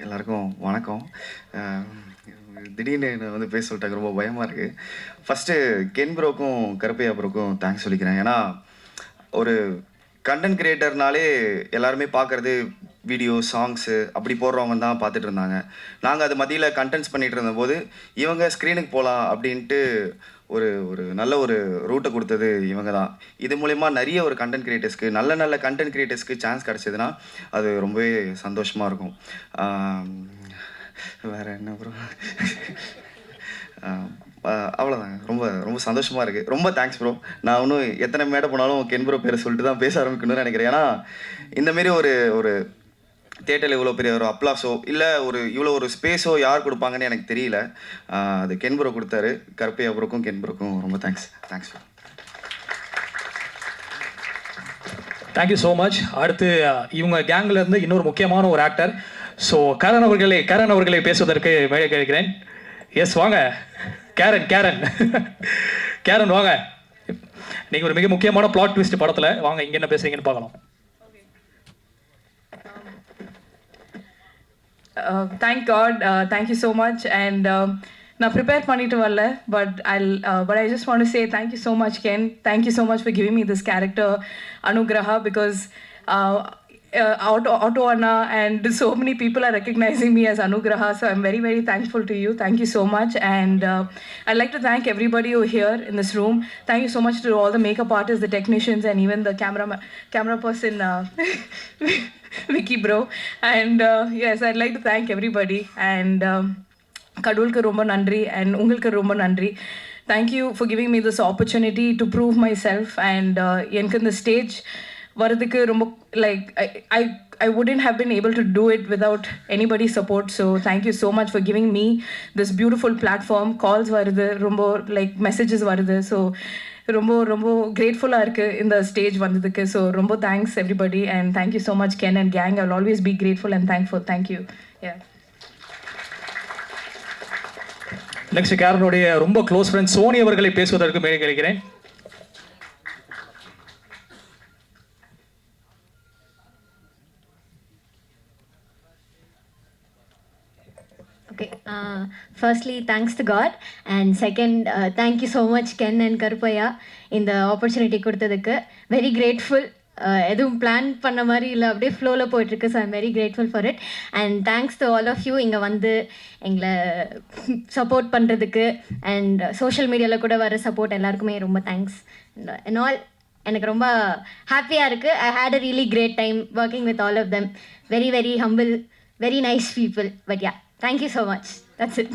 எல்லாருக்கும் வணக்கம். திடீர்னு என்ன வந்து பேச சொல்லிட்டாங்க, ரொம்ப பயமாக இருக்குது. ஃபஸ்ட்டு கென் ப்ரோக்கும் கருப்பையா ப்ரோக்கும் தேங்க்ஸ் சொல்லிக்கிறேன். ஏன்னா ஒரு கண்டென்ட் கிரியேட்டர்னாலே எல்லாருமே பார்க்குறது வீடியோ, சாங்ஸு அப்படி போடுறவங்க தான் பார்த்துட்டு இருந்தாங்க. நாங்கள் அது மத்தியில் கண்டென்ட்ஸ் பண்ணிகிட்டு இருந்தபோது இவங்க ஸ்க்ரீனுக்கு போகலாம் அப்படின்ட்டு ஒரு ஒரு நல்ல ஒரு ரூட்டை கொடுத்தது இவங்க தான். இது மூலிமா நிறைய ஒரு கண்டென்ட் கிரியேட்டர்ஸ்க்கு நல்ல நல்ல கண்டென்ட் கிரியேட்டர்ஸ்க்கு சான்ஸ் கிடச்சிதுன்னா அது ரொம்பவே சந்தோஷமாக இருக்கும். வேறு என்ன ப்ரோ? அவ்வளோதாங்க. ரொம்ப ரொம்ப சந்தோஷமாக இருக்குது. ரொம்ப தேங்க்ஸ் ப்ரோ. நான் இன்னும் எத்தனை மேடை போனாலும் கென் ப்ரோ பேரை சொல்லிட்டு தான் பேச ஆரம்பிக்கணும்னு நினைக்கிறேன். ஏன்னா இந்தமாரி ஒரு ஒரு தியேட்டரில் இவ்வளோ பெரிய ஒரு அப்ளாஸோ இல்லை ஒரு இவ்வளோ ஒரு ஸ்பேஸோ யார் கொடுப்பாங்கன்னு எனக்கு தெரியல. அது கென் ப்ரோ கொடுத்தாரு. கருப்பையா ப்ரோக்கும் கென் ப்ரோக்கும் ரொம்ப thanks. Thanks bro. Thank you so much. அடுத்து இவங்க கேங்கில் இருந்து இன்னொரு முக்கியமான ஒரு ஆக்டர். ஸோ கரண் அவர்களை பேசுவதற்கு மேலே கேட்கிறேன். எஸ் வாங்க கேரன் கேரன் வாங்க. நீங்கள் ஒரு மிக முக்கியமான பிளாட் ட்விஸ்ட் படத்தில் வாங்க, இங்கே என்ன பேசுறீங்கன்னு பார்க்கலாம். Thank God, thank you so much. And நான் ப்ரிப்பேர் பண்ணிட்டு வரல, but I just want to say thank you so much, Ken. Thank you so much for giving me this character, Anugraha, because Auto Anna and so many people are recognizing me as Anugraha, so I'm very, very thankful to you. Thank you so much. And I'd like to thank everybody who here in this room. Thank you so much to all the makeup artists, the technicians, and even the camera person, Vicky bro. And yes, I'd like to thank everybody. And கடவுளுக்கு ரொம்ப நன்றி and உங்களுக்கு ரொம்ப நன்றி. Thank you for giving me this opportunity to prove myself. And எனக்கு இந்த stage வரதுக்கு ரொம்ப like I wouldn't have been able to do it without anybody's support. So thank you so much for giving me this beautiful platform. Calls வருது, ரொம்ப like messages வருது. So ரொம்ப ரொம்ப கிரேட்ஃபுல்லாக இருக்குது இந்த ஸ்டேஜ் வந்ததுக்கு. ஸோ ரொம்ப thanks everybody and thank you so much Ken and gang. I'll always be grateful and thankful. Thank you. Yeah. Next கேரனுடைய ரொம்ப க்ளோஸ் ஃப்ரெண்ட் சோனி அவர்களை பேசுவதற்கு மேலே கேட்கிறேன். Okay, firstly thanks to God, and second thank you so much Ken and Karupaya இந்த opportunity கொடுத்ததுக்கு. Very grateful. எதுவும் plan பண்ண மாதிரி இல்லை, அப்படியே ஃப்ளோவில் போயிட்டுருக்கு. So I'm very grateful for it. And thanks to all of you இங்கே வந்து எங்களை சப்போர்ட் பண்ணுறதுக்கு அண்ட் சோஷியல் மீடியாவில் கூட வர சப்போர்ட் எல்லாருக்குமே ரொம்ப தேங்க்ஸ். அண்ட் ஆல் எனக்கு ரொம்ப ஹாப்பியாக இருக்குது. I had a really great time working with all of them. Very very humble, very nice people. But yeah, thank you so much. That's it.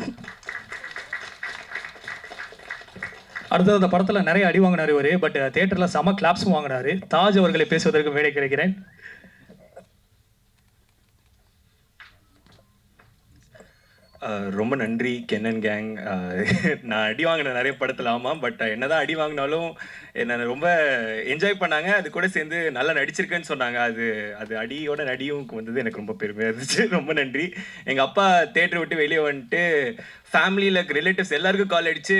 அடுத்தது அந்த படத்தில் நிறைய அடி வாங்கினார் இவர், பட் தியேட்டரில் செம கிளாப்ஸும் வாங்கினார். தாஜ் அவர்களை பேசுவதற்கு மேடை கிடைக்கிறேன். ரொம்ப நன்றி கென் அண்ட் கேங். நான் அடி வாங்கினேன் நிறைய படத்தில், ஆமாம். பட் என்னதான் அடி வாங்கினாலும் என்னை ரொம்ப என்ஜாய் பண்ணாங்க. அது கூட சேர்ந்து நல்லா நடிச்சிருக்கேன்னு சொன்னாங்க. அது அடியோட நடியும் வந்தது எனக்கு ரொம்ப பெருமையாக இருந்துச்சு. ரொம்ப நன்றி. எங்கள் அப்பா தேட்டரை விட்டு வெளியே வந்துட்டு ஃபேமிலியில் இருக்க ரிலேட்டிவ்ஸ் எல்லாருக்கும் கால் அடித்து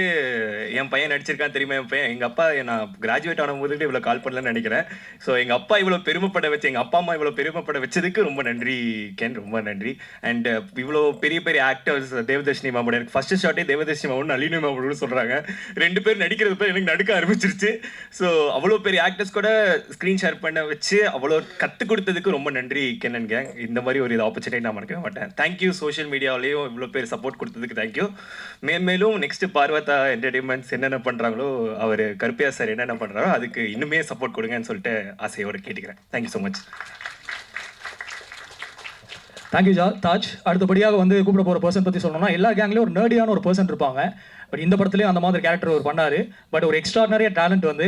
என் பையன் நடிச்சிருக்கான்னு தெரியுமா என் பையன். எங்கள் அப்பா நான் கிராஜுவேட் ஆன போது இவ்வளோ கால் பண்ணலன்னு நினைக்கிறேன். ஸோ எங்கள் அப்பா இவ்வளோ பெருமைப்பட வச்சு, எங்கள் அப்பா அம்மா இவ்வளோ பெருமைப்பட வச்சதுக்கு ரொம்ப நன்றி கேன், ரொம்ப நன்றி. அண்ட் இவ்வளோ பெரிய பெரிய ஆக்டர்ஸ், தேவதர்ஷினி மாமோட எனக்கு ஃபஸ்ட்டு ஷார்ட்டே தேவதர்ஷினி மாமோட நளினி மாமோட சொல்கிறாங்க. ரெண்டு பேர் நடிக்கிறது பேர் எனக்கு நடுக்க ஆரம்பிச்சிருச்சு. ஸோ அவ்வளோ பெரிய ஆக்டர்ஸ் கூட ஸ்க்ரீன் ஷேர் பண்ண வச்சு அவ்வளோ கற்றுக் கொடுத்ததுக்கு ரொம்ப நன்றி கென் அண்ட் கேங். இந்த மாதிரி ஒரு ஆப்பர்ச்சுனிட்டி நான் மறக்கவே மாட்டேன். தேங்க்யூ. சோஷியல் மீடியாவிலேயும் இவ்வளோ பேர் சப்போர்ட் கொடுத்ததுக்கு தேங்க்யூ. மேலும் நெக்ஸ்ட் பார்வதா என்டர்டெயின்மெண்ட்ஸ் என்னென்ன பண்ணுறாங்களோ, அவர் கருப்பையா சார் என்னென்ன பண்ணுறாரோ அதுக்கு இன்னுமே சப்போர்ட் கொடுங்கன்னு சொல்லிட்டு ஆசையோடு கேட்டுக்கிறேன். Thank you so much. Thank you Taj. அடுத்தபடியாக வந்து கூப்பிட போகிற பர்சன் பற்றி சொல்லணும்னா, எல்லா கேங்லேயும் ஒரு நர்டியான ஒரு பர்சன் இருப்பாங்க. பட் இந்த படத்துலேயும் அந்த மாதிரி கேரக்டர் அவர் பண்ணார். பட் ஒரு எக்ஸ்ட்ராடனரியாக டேலண்ட் வந்து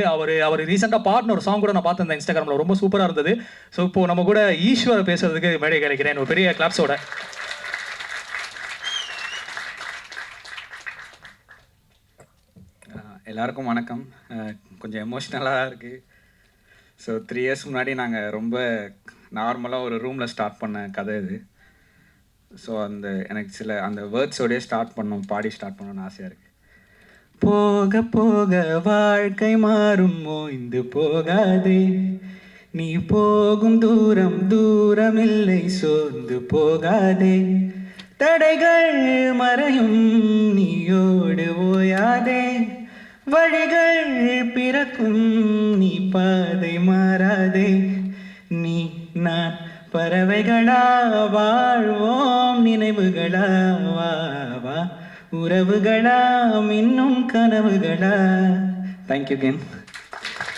அவர் ரீசெண்டாக பாடின ஒரு சாங் கூட நான் பார்த்தேன் இன்ஸ்டாகிராமில், ரொம்ப சூப்பராக இருந்தது. ஸோ இப்போது நம்ம கூட ஈஸ்வர் பேசுறதுக்கு மேடை கிடைக்கிறேன் ஒரு பெரிய கிளாப்ஸோட. எல்லாருக்கும் வணக்கம். கொஞ்சம் எமோஷ்னலாக இருக்குது. ஸோ 3 இயர்ஸ் முன்னாடி நாங்கள் ரொம்ப நார்மலாக ஒரு ரூமில் ஸ்டார்ட் பண்ண கதை இது. ஸோ எனக்கு சில அந்த வேர்ட்ஸோடய பாடி ஸ்டார்ட் பண்ணணும்னு ஆசையாக இருக்குது. போக போக வாழ்க்கை மாறும், ஓய்ந்து போகாதே, நீ போகும் தூரம் தூரமில்லை, சோர்ந்து போகாதே. தடைகள் மறையும், நீயோடு ஓயாதே. வழிகள் பிறக்கும், நீ பாதை மாறாதே. நீ நான் பறவைகளா, வாழ்வோம் நினைவுகளா, வா வா உறவுகளா, இன்னும் கனவுகளா. Thank you can.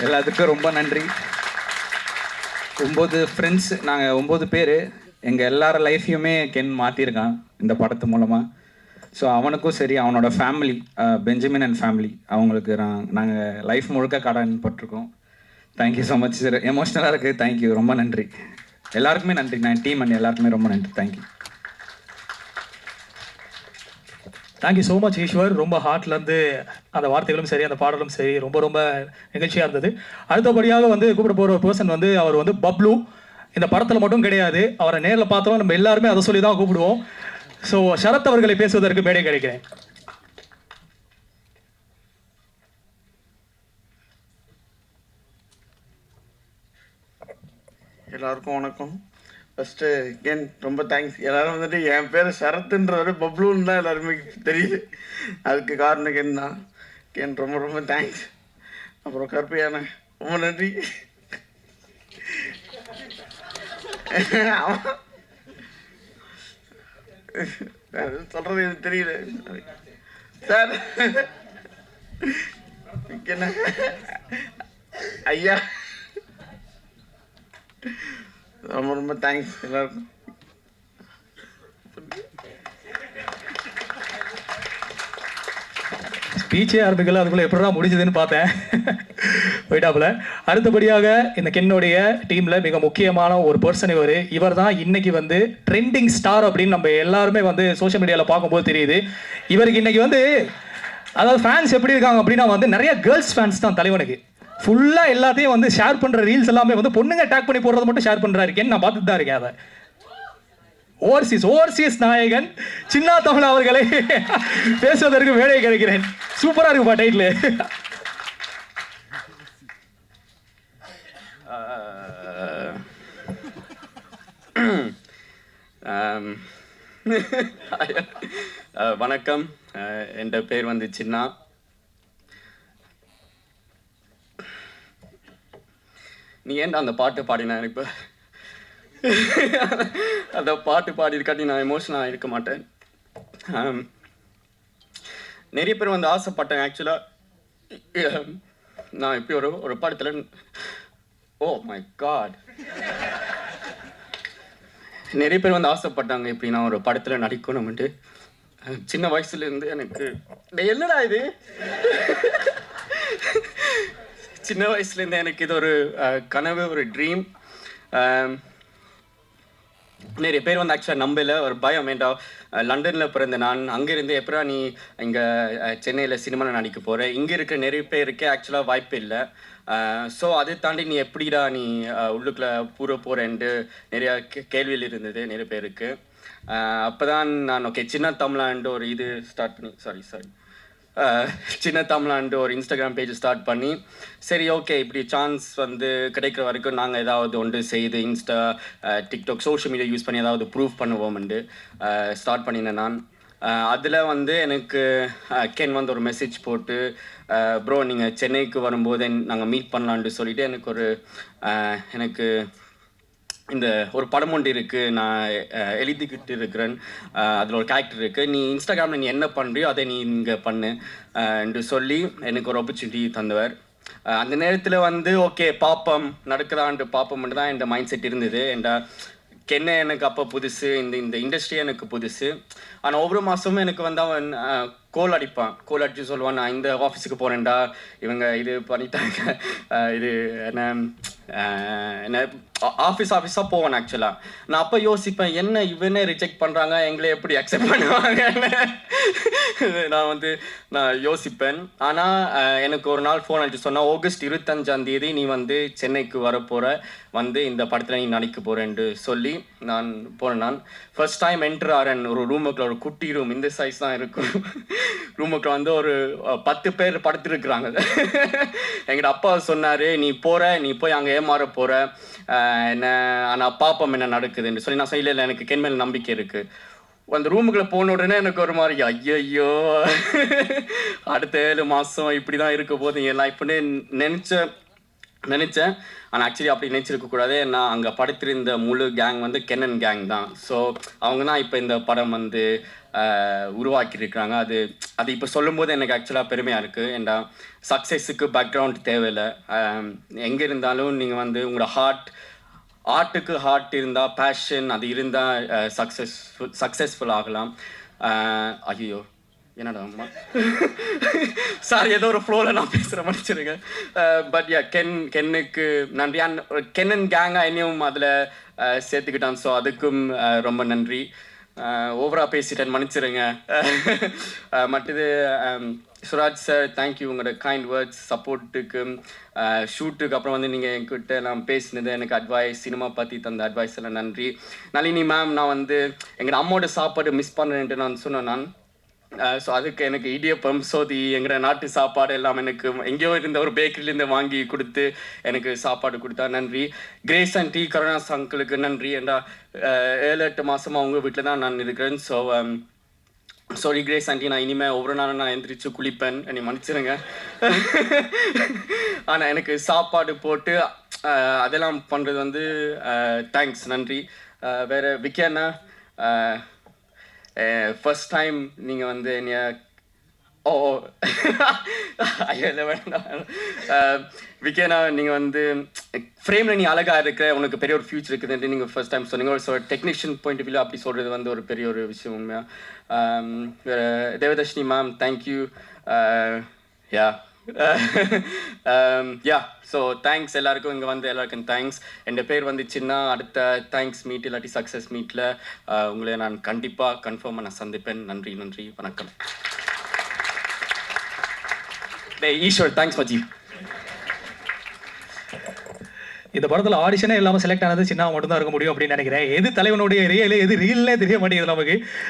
எல்லாத்துக்கும் ரொம்ப நன்றி. 9 ஃப்ரெண்ட்ஸ், நாங்கள் 9 பேர். எங்கள் எல்லார லைஃப்பையுமே கென் மாற்றிருக்கான் இந்த படத்து மூலமாக. ஸோ அவனுக்கும் சரி, அவனோட ஃபேமிலி, பெஞ்சமின் அண்ட் ஃபேமிலி, அவங்களுக்கு நாங்கள் லைஃப் முழுக்க கடன் பட்டிருக்கோம். Thank you so much sir. எமோஷ்னலாக இருக்குது. தேங்க்யூ, ரொம்ப நன்றி. எல்லாருக்குமே நன்றி. நான் டீம் அண்ட் எல்லாருக்குமே ரொம்ப நன்றி. Thank you. Thank you so much Eswar. ரொம்ப ஹார்ட்லேருந்து அந்த வார்த்தைகளும் சரி, அந்த பாடலும் சரி, ரொம்ப ரொம்ப நிகழ்ச்சியாக இருந்தது. அடுத்தபடியாக வந்து கூப்பிட போகிற பர்சன் வந்து அவர் வந்து பப்ளு. இந்த படத்தில் மட்டும் கிடையாது, அவரை நேரில் பார்த்தோம் நம்ம எல்லாருமே அதை சொல்லி தான் கூப்பிடுவோம். ஸோ சரத் அவர்களை பேசுவதற்கு மேடை கிடைக்கிறேன். எல்லாருக்கும் வணக்கம். ஃபஸ்ட்டு கேன் ரொம்ப தேங்க்ஸ். எல்லோரும் வந்துட்டு என் பேர் சரத்துன்றவர் பப்ளூன்னு தான் எல்லாருமே தெரியுது. அதுக்கு காரணம் கேன் தான். கேன் ரொம்ப ரொம்ப தேங்க்ஸ். அப்புறம் கருப்பையான ரொம்ப நன்றி. சொல்கிறது எனக்கு தெரியல சார். என்ன ஐயா, ரொம்ப ரொம்ப தேங்க்ஸ் எல்லாருக்கும். ஸ்பீச்சே ஆரம்பிக்கல, அதுக்குள்ளே எப்படி தான் முடிஞ்சதுன்னு பார்த்தேன். போயிட்டாப்புல. அடுத்தபடியாக இந்த கென்னுடைய டீமில் மிக முக்கியமான ஒரு பர்சன் இவர் தான் இன்னைக்கு வந்து ட்ரெண்டிங் ஸ்டார் அப்படின்னு நம்ம எல்லாருமே வந்து சோஷியல் மீடியாவில் பார்க்கும்போது தெரியுது. இவருக்கு இன்னைக்கு வந்து அதாவது ஃபேன்ஸ் எப்படி இருக்காங்க அப்படின்னா வந்து நிறைய கேர்ள்ஸ் ஃபேன்ஸ் தான் தலைவனுக்கு. ஃபுல்லாக எல்லாத்தையும் வந்து ஷேர் பண்ணுற ரீல்ஸ் எல்லாமே வந்து பொண்ணுங்க டேக் பண்ணி போடுறத மட்டும் ஷேர் பண்ணுறாரு. நான் பார்த்துட்டு தான் இருக்கேன் அதை. ஓவர்சீஸ் நாயகன் சின்ன தமிழ் அவர்களை பேசுவதற்கு வேலையை கிடைக்கிறேன். சூப்பராக இருக்குப்பா டைட்டில். வணக்கம், என் பேர் வந்து சின்னா. நீ ஏன்டா அந்த பாட்டு பாடினா? இப்போ அந்த பாட்டு பாடியிருக்காட்டி நான் எமோஷனலாக இருக்க மாட்டேன். நிறைய பேர் வந்து ஆசைப்பட்டேன். ஆக்சுவலாக நான் இப்படி ஒரு படத்தில், ஓ மை காட், நிறைய பேர் வந்து ஆசைப்பட்டாங்க இப்படி நான் ஒரு படத்தில் நடிக்கணும்ட்டு. சின்ன வயசுலேருந்து எனக்கு என்னடா இது, சின்ன வயசுலேருந்து எனக்கு இது ஒரு கனவு, ஒரு ட்ரீம். நிறைய பேர் வந்து ஆக்சுவலாக நம்பல, ஒரு பயம். ஏண்டா லண்டனில் பிறந்த நான், அங்கேருந்து எப்படா நீ இங்கே சென்னையில் சினிமாவில் நடிக்க போகிற, இங்கே இருக்கிற நிறைய பேருக்கு ஆக்சுவலாக வாய்ப்பு இல்லை. ஸோ அதை தாண்டி நீ எப்படிடா நீ உள்ளுக்குள்ளே போகிறேன்ட்டு நிறையா கேள்வியில் இருந்தது நிறைய பேருக்கு. அப்போ தான் நான் ஓகே சின்ன தமிழாண்டு ஒரு இது ஸ்டார்ட் பண்ணி சாரி சின்ன தமிழாண்டு ஒரு இன்ஸ்டாகிராம் பேஜ் ஸ்டார்ட் பண்ணி, சரி ஓகே இப்படி சான்ஸ் வந்து கிடைக்கிற வரைக்கும் நாங்கள் ஏதாவது ஒன்று செய்து Insta, TikTok, social media use பண்ணி ஏதாவது ப்ரூவ் பண்ணுவோம்ண்டு ஸ்டார்ட் பண்ணினேன் நான். அதில் வந்து எனக்கு கென் வந்து ஒரு மெசேஜ் போட்டு, ப்ரோ நீங்கள் சென்னைக்கு வரும்போது நாங்கள் மீட் பண்ணலான்ட்டு சொல்லிவிட்டு எனக்கு இந்த ஒரு படம் ஒன்று இருக்குது, நான் எழுதிக்கிட்டு இருக்கிறேன், அதில் ஒரு கேரக்டர் இருக்குது, நீ இன்ஸ்டாகிராமில் நீ என்ன பண்ணுறியோ அதை நீ இங்கே பண்ணு என்று சொல்லி எனக்கு ஒரு ஆப்பர்ச்சுனிட்டி தந்தவர். அந்த நேரத்தில் வந்து ஓகே பார்ப்போம் நடக்குதான்ட்டு பார்ப்போம்ட்டு தான் என் மைண்ட் செட் இருந்தது. கென்னை எனக்கு அப்போ புதுசு, இந்த இண்டஸ்ட்ரி எனக்கு புதுசு. ஆனால் ஒவ்வொரு மாதமும் எனக்கு வந்து அவன் கோல் அடித்து சொல்லுவான், நான் இந்த ஆஃபீஸுக்கு போகிறேன்டா, இவங்க இது பண்ணிட்டாங்க, இது என்ன ஆஃபீஸாக போவேன். ஆக்சுவலாக நான் அப்போ யோசிப்பேன், என்ன இவனே ரிஜெக்ட் பண்ணுறாங்க, எங்களை எப்படி அக்செப்ட் பண்ணுவாங்க நான் யோசிப்பேன். ஆனால் எனக்கு ஒரு நாள் ஃபோன் அடிச்சு சொன்னால், ஆகஸ்ட் 25 நீ வந்து சென்னைக்கு வரப்போகிற, வந்து இந்த படத்தில் நீ நடிக்க போகிறேன்ட்டு சொல்லி நான் போனேன். நான் ஃபர்ஸ்ட் டைம் என்ட்ரு ஆறேன் ஒரு ரூமுக்குள்ள, ஒரு குட்டி ரூம், இந்த சைஸ் தான் இருக்கும். ரூமுக்கு வந்து ஒரு 10 பேர் படுத்துருக்குறாங்க. எங்கள் அப்பா சொன்னார், நீ போய் அங்கே ஏமாற போகிற, என்ன ஆனால் பாப்பம் என்ன நடக்குதுன்னு சொல்லி நான் சொல்லல. எனக்கு கென் மேல் நம்பிக்கை இருக்குது. அந்த ரூமுக்குள்ளே போன உடனே எனக்கு ஒரு மாதிரி ஐயோ அடுத்த 7 மாதம் இப்படி தான் இருக்க போது என் லைஃப்னு நினச்சேன். ஆனால் ஆக்சுவலி அப்படி நினச்சிருக்கக்கூடாது. நான் அங்கே படுத்திருந்த முழு கேங் வந்து கென்னன் கேங் தான். ஸோ அவங்க தான் இப்போ இந்த படம் வந்து உருவாக்கியிருக்கிறாங்க. அது இப்போ சொல்லும்போது எனக்கு ஆக்சுவலாக பெருமையாக இருக்குது. ஏன்டா சக்ஸஸுக்கு பேக்ரவுண்ட் தேவையில்லை. எங்கே இருந்தாலும் நீங்கள் வந்து உங்களோட ஆர்ட்டுக்கு ஹார்ட் இருந்தால், பேஷன் அது இருந்தால் சக்ஸஸ்ஃபுல் ஆகலாம். ஐயோ என்னடா அம்மா சாரி, ஏதோ ஒரு ஃப்ளோவில் நான் பேசுகிற மன்னிச்சிருங்க. பட் கென்னுக்கு நன்றி. கென்னன் கேங்காக என்னையும் அதில் சேர்த்துக்கிட்டான். ஸோ அதுக்கும் ரொம்ப நன்றி. ஓவராக பேசிட்டேன், மன்னிச்சிருங்க. மற்றது சுராஜ் சார், தேங்க்யூ உங்களோட கைண்ட் வேர்ட்ஸ், சப்போர்ட்டுக்கு, ஷூட்டுக்கு அப்புறம் வந்து நீங்கள் என்கிட்ட நான் பேசினது, எனக்கு அட்வைஸ், சினிமா பற்றி தந்த அட்வைஸ் எல்லாம் நன்றி. நளினி மேம், நான் வந்து எங்கள் அம்மாவோட சாப்பாடு மிஸ் பண்ணுறேன்ட்டு நான் சொன்னேன். ஸோ அதுக்கு எனக்கு இடியப்பம், சோதி, எங்களோட நாட்டு சாப்பாடு எல்லாம் எனக்கு எங்கேயோ இருந்த ஒரு பேக்கரியிலேருந்து வாங்கி கொடுத்து எனக்கு சாப்பாடு கொடுத்தா நன்றி. கிரேஸ் ஆண்டி, கருணாஸ் அங்கிளுக்கு நன்றி. ஏண்டா 7-8 மாதமாக அவங்க வீட்டில் தான் நான் இருக்கிறேன். ஸோ சாரி கிரேஸ் ஆண்டி, நான் இனிமேல் ஒவ்வொரு நாளும் நான் எந்திரிச்சு குளிப்பேன், என்னை மன்னிச்சிருங்க. ஆனால் எனக்கு சாப்பாடு போட்டு அதெல்லாம் பண்ணுறது வந்து தேங்க்ஸ், நன்றி. வேறு விக்கியண்ணா, ஃபர்ஸ்ட் டைம் நீங்கள் வந்து என்னைய ஐயோ இல்லை வேண்டாம். விக்கேனா, நீங்கள் வந்து ஃப்ரேமில் நீ அழகாக இருக்கிற, உனக்கு பெரிய ஒரு ஃபியூச்சர் இருக்குதுன்ட்டு நீங்கள் ஃபர்ஸ்ட் டைம் சொன்னீங்க. So technician point of view அப்படி சொல்கிறது வந்து ஒரு பெரிய ஒரு விஷயம் உண்மையாக. வேறு Devadarshini ma'am, thank you. So thanks எல்லாருக்கும், இங்கே வந்து எல்லாருக்கும் தேங்க்ஸ். என் பேர் வந்து சின்ன. அடுத்த தேங்க்ஸ் மீட் இல்லாட்டி சக்ஸஸ் மீட்டில் உங்களை நான் கண்டிப்பாக கன்ஃபார்மாக நான் சந்திப்பேன். நன்றி, வணக்கம். ஈஸ்வர், தேங்க்ஸ் மச்சி. இந்த படத்தில் ஆடிஷனே இல்லாமல் செலக்ட் ஆனது சின்ன மட்டும்தான் இருக்க முடியும் அப்படின்னு நினைக்கிறேன். எது தலைவனுடைய ரியல், எது ரீல்னே தெரிய மாட்டேங்குது நமக்கு.